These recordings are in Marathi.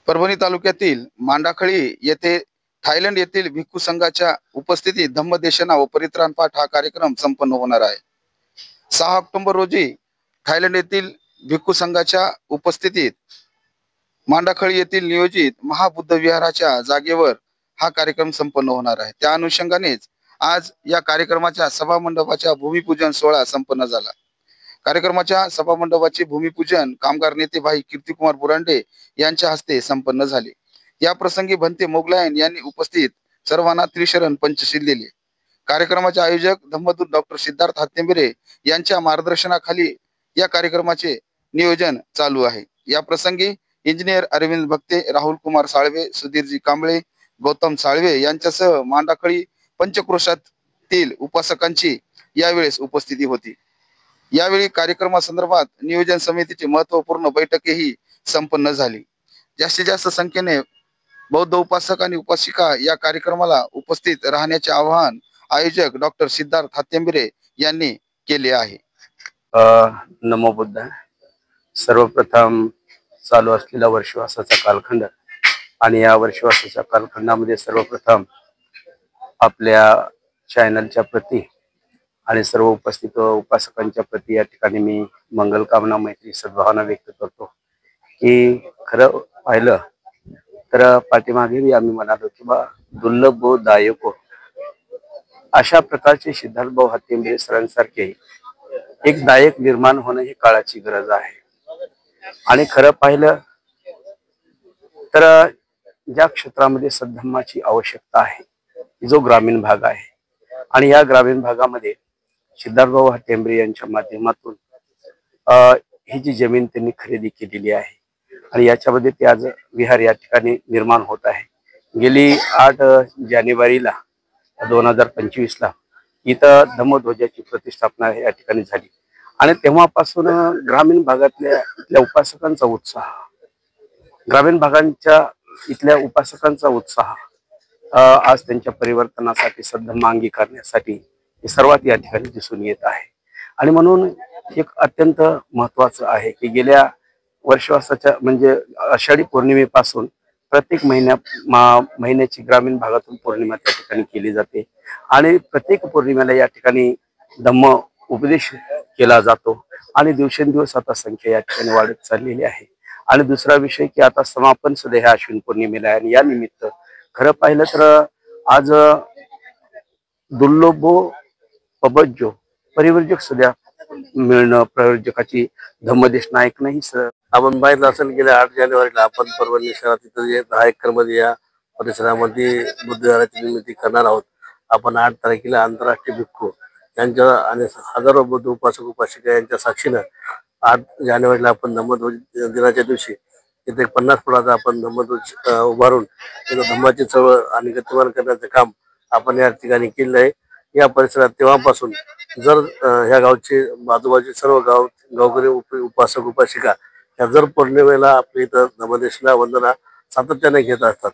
परभणी तालुक्यातील मांडाखळी येथे थायलंड येथील भिक्खू संघाच्या उपस्थितीत धम्मदेशना व परित्राण पाठ हा कार्यक्रम संपन्न होणार आहे। 6 ऑक्टोबर रोजी थायलंड येथील भिक्खू संघाच्या उपस्थितीत मांडाखळी येथील नियोजित महाबुद्ध विहाराच्या जागेवर हा कार्यक्रम संपन्न होणार आहे। त्या अनुषंगानेच आज या कार्यक्रमाच्या सभामंडपाच्या भूमिपूजन सोहळा संपन्न झाला। कार्यक्रमाच्या सभामंडपाचे भूमिपूजन कामगार नेते भाई कीर्तिकुमार बुरांडे यांच्या हस्ते संपन्न झाले। या प्रसंगी भंते मोगलायन यांनी उपस्थित सर्वांना त्रिशरण पंचशील दिले। कार्यक्रमाचे आयोजक धम्मदूत डॉक्टर सिद्धार्थ हातेंबरे यांच्या मार्गदर्शनाखाली या कार्यक्रमाचे नियोजन चालू आहे। या प्रसंगी इंजिनियर अरविंद भक्ते, राहुल कुमार साळवे, सुधीरजी कांबळे, गौतम साळवे यांच्यासह मांडाखळी पंचक्रोशातील उपासकांची यावेळेस उपस्थिती होती। यावेळी कार्यक्रमासंदर्भात नियोजन समितीची महत्त्वपूर्ण बैठकही संपन्न झाली। जास्तीत जास्त संख्येने बौद्ध उपासक आणि उपासिका या कार्यक्रमाला उपस्थित राहण्याचे आवाहन आयोजक डॉक्टर सिद्धार्थ हातेंबरे यांनी केले आहे। नमो बुद्ध। सर्वप्रथम चालू असलेला वर्षवासाचा कालखंड आणि या वर्षवासाच्या कालखंडामध्ये सर्वप्रथम आपल्या चॅनलच्या प्रती आणि सर्व उपस्थित उपासकांच्या प्रती या ठिकाणी मी मंगल कामना, मैत्री, सद्भावना व्यक्त करतो की खरं पाहिलं तर पाठीमागे आम्ही म्हणालो की बा दुर्लभ व दायको अशा प्रकारचे सिद्धार्थ भाऊ हातेंबरे सरांसारखे एक दायक निर्माण होणं ही काळाची गरज आहे। आणि खरं पाहिलं तर ज्या क्षेत्रामध्ये सद्धम्माची आवश्यकता आहे जो ग्रामीण भाग आहे आणि या ग्रामीण भागामध्ये सिद्धार्थ भाऊ हातेंबरे यांच्या माध्यमातून ही जी जमीन त्यांनी खरेदी केलेली आहे आणि याच्यामध्ये ते आज विहार या ठिकाणी निर्माण होत आहे। गेली 8 जानेवारीला 2025 ला इथं धम्मध्वजाची प्रतिष्ठापना या ठिकाणी झाली आणि तेव्हापासून ग्रामीण भागातल्या इथल्या उपासकांचा उत्साह, ग्रामीण भागांच्या इथल्या उपासकांचा उत्साह आज त्यांच्या परिवर्तनासाठी, सद्धम्म अंगीकारण्यासाठी हे सर्वात या ठिकाणी दिसून येत आहे। आणि म्हणून एक अत्यंत महत्त्वाचं आहे की गेल्या वर्षवासाच्या म्हणजे आषाढी पौर्णिमेपासून प्रत्येक महिन्याची ग्रामीण भागातून पौर्णिमा त्या ठिकाणी केली जाते आणि प्रत्येक पौर्णिमेला या ठिकाणी धम्म उपदेश केला जातो आणि दिवसेंदिवस आता संख्या या ठिकाणी वाढत चाललेली आहे। आणि दुसरा विषय की आता समापन सुद्धा ह्या अश्विन पौर्णिमेला आहे आणि या निमित्त खरं पाहिलं तर आज दुर्लभ पबज्जो परिवर्जक सुद्धा मिळणं, प्रयोजकाची धम्मदेश नायक नाही सर आपण पाहिलं असेल गेल्या 8 जानेवारीला आपण परभणी शहरात तिथं 10 एकर मध्ये या परिसरामध्ये बुद्ध विहाराची निर्मिती करणार आहोत। आपण 8 तारखेला आंतरराष्ट्रीय भिक्खू यांच्या आणि हजारो बुद्ध उपासक उपासिका यांच्या साक्षीनं 8 जानेवारीला आपण धम्मध्वज दिनाच्या दिवशी इथे 50 फुटाचा आपण धम्मध्वज उभारून तिथं धम्माची चळवळ आणि गतिमान करण्याचं काम आपण या ठिकाणी केलं आहे। या परिसरात तेव्हापासून जर ह्या गावचे आजूबाजूचे सर्व गावकरी उपासक उपासिका या जर पौर्णिमेला आपल्या इथं धम्मदेशना वंदना सातत्याने घेत असतात।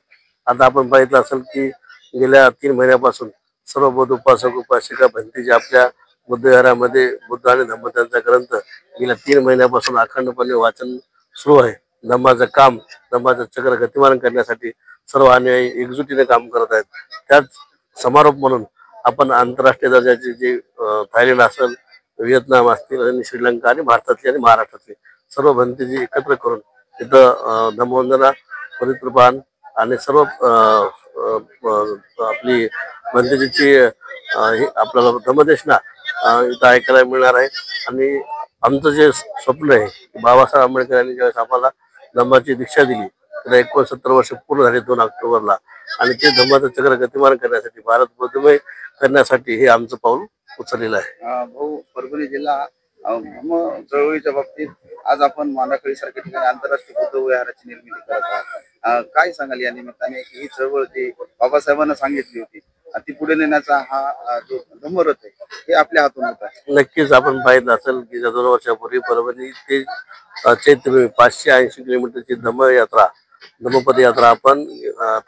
आता आपण पाहिलं असेल की गेल्या 3 महिन्यापासून सर्व बौद्ध उपासक उपासिका भंतीचे आपल्या बुद्ध विहारामध्ये बुद्ध आणि धम्म त्यांचा ग्रंथ गेल्या 3 महिन्यापासून अखंडपणे वाचन सुरू आहे। धम्माचं काम, धम्माचं चक्र गतिमान करण्यासाठी सर्व अनुयायी एकजुटीने काम करत आहेत। त्याच समारोप म्हणून आपण आंतरराष्ट्रीय दर्जाचे जे थायलंड असेल, व्हिएतनाम असतील आणि श्रीलंका आणि भारतातले आणि महाराष्ट्रातले सर्व भंतेजी एकत्र करून तिथं धम्मवंदना, परित्रपान आणि सर्व आपली भंतेजीची आपल्याला धम्मदेशना इथं ऐकायला मिळणार आहे। आणि आमचं जे स्वप्न आहे बाबासाहेब आंबेडकर यांनी ज्यावेळेस आम्हाला धम्माची दीक्षा दिली त्याला 69 वर्ष पूर्ण झाले 2 ऑक्टोबरला आणि ते धम्माचं चक्र गतिमान करण्यासाठी, भारत बुद्धमय करण्यासाठी हे आमचं पाऊल उचललेलं आहे। भाऊ, परभणी जिल्हा धम्म चळवळीच्या बाबतीत आज आपण मांडाखळी सारख्या ठिकाणी आंतरराष्ट्रीय बुद्ध विहाराची निर्मिती करत आहात। काय सांगाल या निमित्ताने की ही चळवळ जी बाबासाहेबांना सांगितली होती ती पुढे नेण्याचा हा जो धम्मरथ आहे हे आपल्या हातून होता? नक्कीच आपण पाहिलं असेल की 2 वर्षापूर्वी परभणी ते चैत्यभूमी 580 किलोमीटरची धम्मपद यात्रा आपण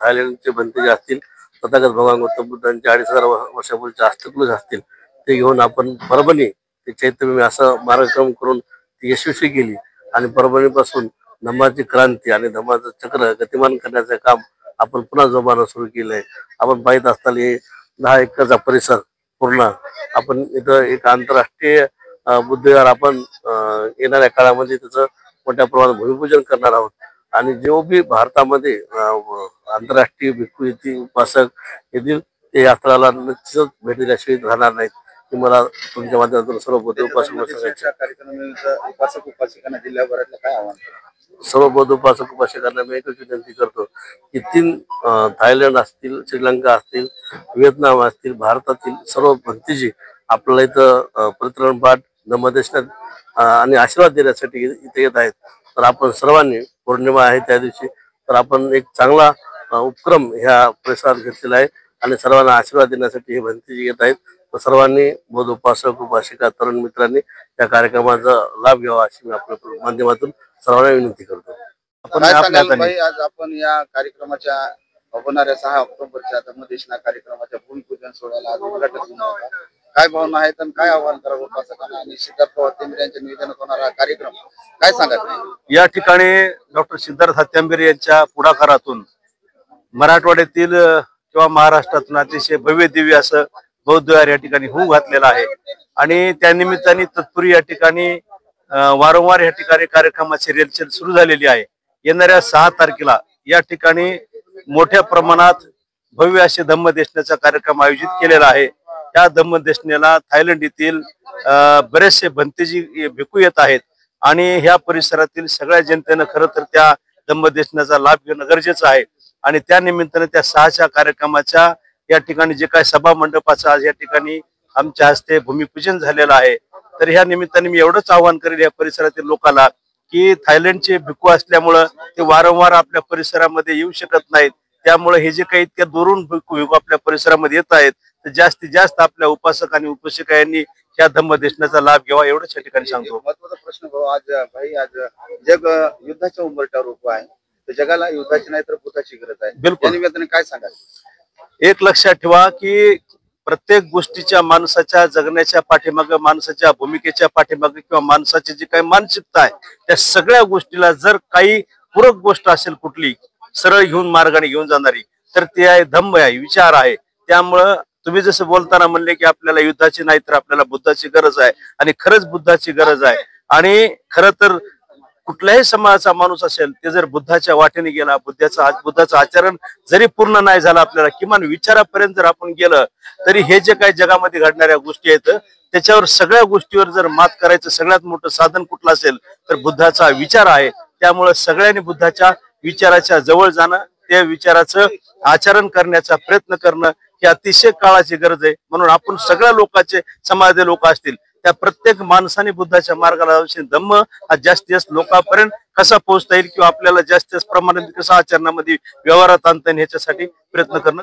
थायलंडचे भंतेजी असतील, तथागत भगवान गौतम बुद्धांच्या 2500 वर्षापूर्वीचे हस्तकलश असतील ते घेऊन आपण परभणी ते चैत्यभूमी असं मार्गक्रम करून ती यशस्वी केली आणि परभणीपासून धम्माची क्रांती आणि धम्माचं चक्र गतिमान करण्याचं काम आपण पुन्हा जोमानं सुरू केलंय. आपण पाहत असताना हे 10 एकरचा परिसर पूर्ण आपण इथं एक आंतरराष्ट्रीय बुद्धविहार आपण येणाऱ्या काळामध्ये त्याचं मोठ्या प्रमाणात भूमिपूजन करणार आहोत. आणि जो बी भारतामध्ये आंतरराष्ट्रीय भिक्खू येतील, उपासक येतील, ते यात्राला निश्चितच भेट दिल्याशिवाय राहणार नाहीत. की मला तुमच्या माध्यमातून सर्व बौद्ध उपासक उपासिकांना जिल्ह्याभरातलं काय आव्हान कराल? सर्व बौद्ध उपासकांना मी एकच विनंती करतो की 3 थायलंड असतील, श्रीलंका असतील, व्हिएतनाम असतील, भारतातील सर्व भक्तीजी आपल्याला इथं प्रतिरण पाठ धम्मदेशनात आणि आशीर्वाद देण्यासाठी इथे येत आहेत. तर आपण सर्वांनी पौर्णिमा आहे त्या दिवशी तर आपण एक चांगला उपक्रम ह्या परिसरात घेतलेला आहे आणि सर्वांना आशीर्वाद देण्यासाठी हे भक्तीजी येत आहेत. तर सर्वांनी बौद्ध उपासक उपासिका तरुण मित्रांनी या कार्यक्रमाचा लाभ घ्यावा अशी मी आपल्या माध्यमातून सर्वांना विनंती करतो. काय सांगाल भाई, आज आपण या कार्यक्रमाच्या होणाऱ्या 6 ऑक्टोबरच्या धम्मदेशना कार्यक्रमाच्या भूमिपूजन सोहळ्याला आज उद्घाटन होणार होता. काय भावना आहेत आणि काय आव्हान करावं उपासकांना आणि सिद्धार्थ हत्यांबेरे यांच्या निवेदनात होणारा हा कार्यक्रम काय सांगाल? या ठिकाणी डॉक्टर सिद्धार्थ हत्यांबेरे यांच्या पुढाकारातून मराठवाड्यातील किंवा महाराष्ट्रातून अतिशय भव्य दिव्य असं बौद्ध विहार या ठिकाणी होऊ घातलेला आहे. आणि त्या निमित्ताने तत्पूर्वी या ठिकाणी वारंवार या ठिकाणी कार्यक्रमाची रेलचेल सुरू झालेली आहे. येणाऱ्या 6 तारखेला या ठिकाणी मोठ्या प्रमाणात भव्य असे धम्मदेशनाचा कार्यक्रम आयोजित केलेला आहे. त्या धम्मदेशनेला थायलंड येथील बरेचसे भंतेजी भिक्खू येत आहेत आणि ह्या परिसरातील सगळ्या जनतेनं खरं तर त्या धम्मदेशनाचा लाभ घेणं गरजेचं आहे. आणि त्या निमित्ताने त्या 6च्या कार्यक्रमाच्या या ठिकाणी जे काही सभा मंडपाचं आज या ठिकाणी आमच्या हस्ते भूमिपूजन झालेलं आहे. तर ह्या निमित्ताने मी एवढंच आवाहन करेल या परिसरातील लोकांना की थायलंडचे भिक्खू असल्यामुळं ते वारंवार आपल्या परिसरामध्ये येऊ शकत नाहीत. त्यामुळे हे जे काही इतक्या दुरून भिक्खू आपल्या परिसरामध्ये येत आहेत तर जास्तीत जास्त आपल्या उपासक आणि उपासिका यांनी या धम्मदेशनाचा लाभ घ्यावा एवढंच या ठिकाणी सांगतो. महत्वाचा प्रश्न भाऊ, आज जग युद्धाच्या उंबरठ्यावर उभं आहे. तर जगाला युद्धाची नाही तर बुद्धाची गरज आहे. बिलकुल. या निमित्ताने काय सांगाल? एक लक्षात ठेवा की प्रत्येक गोष्टीच्या माणसाच्या जगण्याच्या पाठीमागे, माणसाच्या भूमिकेच्या पाठीमागे किंवा माणसाची जी काही मानसिकता आहे त्या सगळ्या गोष्टीला जर काही पूरक गोष्ट असेल कुठली सरळ घेऊन मार्गाने घेऊन जाणारी तर ते आहे धम्म आहे, विचार आहे. त्यामुळं तुम्ही जसं बोलताना म्हणले की आपल्याला युद्धाची नाही तर आपल्याला बुद्धाची गरज आहे आणि खरंच बुद्धाची गरज आहे. आणि खरं तर कुठल्याही समाजाचा माणूस असेल ते जर बुद्धाच्या वाटेने गेला, बुद्धाचं आचरण जरी पूर्ण नाही झालं, आपल्याला किमान विचारापर्यंत जर आपण गेलं तरी हे जे काही जगामध्ये घडणाऱ्या गोष्टी आहेत त्याच्यावर सगळ्या गोष्टीवर जर मात करायचं सगळ्यात मोठं साधन कुठलं असेल तर बुद्धाचा विचार आहे. त्यामुळे सगळ्यांनी बुद्धाच्या विचाराच्या जवळ जाणं, त्या विचाराचं आचरण करण्याचा प्रयत्न करणं ही अतिशय काळाची गरज आहे. म्हणून आपण सगळ्या लोकांचे, समाजाचे लोक असतील त्या प्रत्येक माणसाने बुद्धाच्या मार्गाला धम्म हा जास्तीत जास्त लोकांपर्यंत कसा पोहोचता येईल किंवा आपल्याला जास्तीत जास्त प्रमाणात कसं आचरणामध्ये व्यवहारात आणता येईल ह्याच्यासाठी प्रयत्न करणं